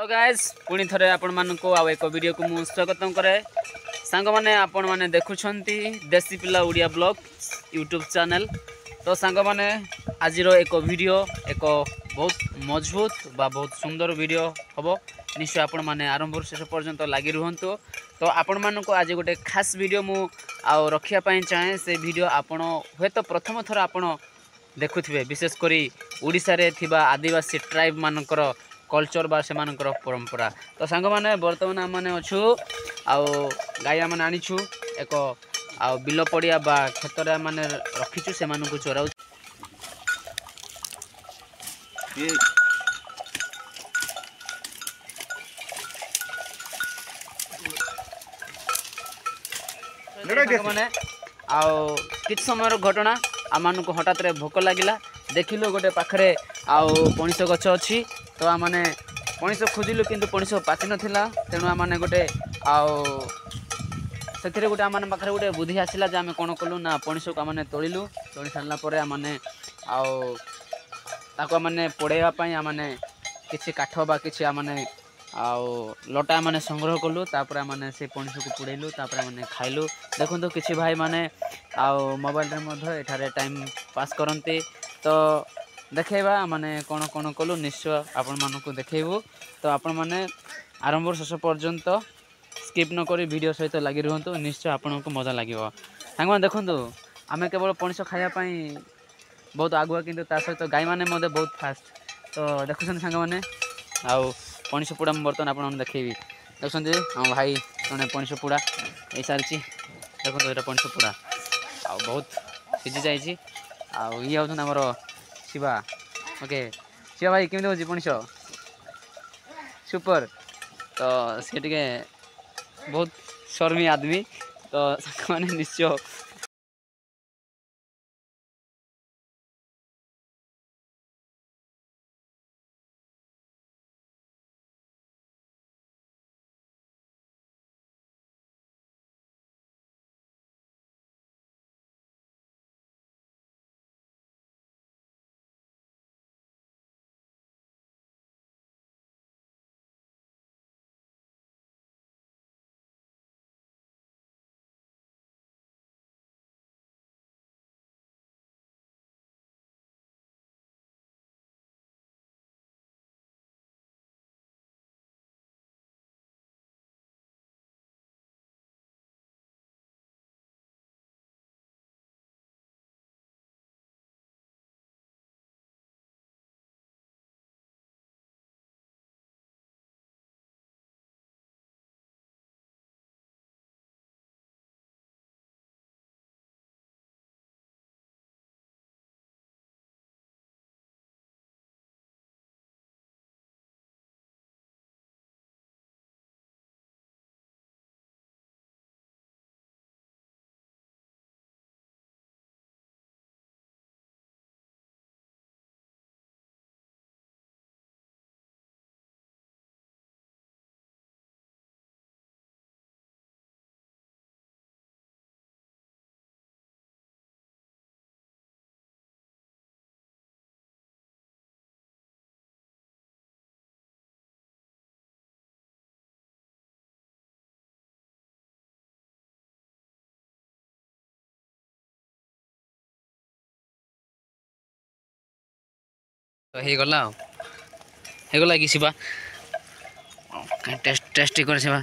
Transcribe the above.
तो गाइस पुणी थरे आपण मानको आ एक वीडियो को मु स्वागतम करे सांग माने आपण माने देखुछंती देसी पिला उड़िया ब्लॉग यूट्यूब चैनल। तो सांग माने आज एक वीडियो एक बहुत मजबूत बा बहुत सुंदर वीडियो हबो। निश्चय आपण माने आरंभ शेष पर्यंत लगी रुहंतु। तो आपण मानको आज गोटे खास वीडियो मु आ रखिया पई चाहे से वीडियो आपण हे तो प्रथम थर आपण देखुथिबे। विशेष करी ओडिसा रे थिबा आदिवासी ट्राइब मानकर कल्चर बा से मानकर परंपरा। तो सांग माने वर्तमान आम माने अछु आउ गाया माने आनिछु एक आउ बिल पड़िया बा खेतरा माने रखिछु से मानकु चराउ माने आउ किछ समय घटना आम मानकु हठात रे भोक लागिला देखिलु गोटे पाखरे आउ पणिस गछ अछि। तो आम माने पणिस खोजिलु किंतु पणिस पाचि नथिला। तेणु आम माने गोटे आउ से गोटे आम पाखे गोटे बुद्धि आसला जे आम कौन कलु ना पणिस को आम तोड़िलु। तोड़ी सारा पर आम आम पोड़ाई आम किसी काठ बा कि आम आउ लटा माने संग्रह कलु। तापर आम से पणिस को पुड़ेलु तापर आम खाइलु। देखो किसी भाई माने आउ मोबाइल रे एठारे टाइम पास करते। तो देखेबा माने कौन कौन कलु निश्चय आपण मानकु देखेबू। तो आपण माने आरंभ शेष पर्यंत स्किप न करी वीडियो सहित लगी रुहतु। निश्चय आपको मजा लगे सांग मैंने देखु आम केवल पणिस खायापाई बहुत आगुआ किंतु ता सहित गाई मैंने बहुत फास्ट। तो देखुं सांग मैंने आउ पणिस पोड़ा बर्तमान आपको देखी देखुं आम भाई जड़े पणिस पोड़ा हो सारी देखो ये पणिस पोड़ा आ बहुत सीझी जाइए। ये हूँ आमर शिवा। ओके शिवा भाई केमी हो पणिस सुपर। तो सी टे बहुत शर्मी आदमी। तो मैंने निश्चय तो हो गला कि शिवा टेस्टी कर शिवा।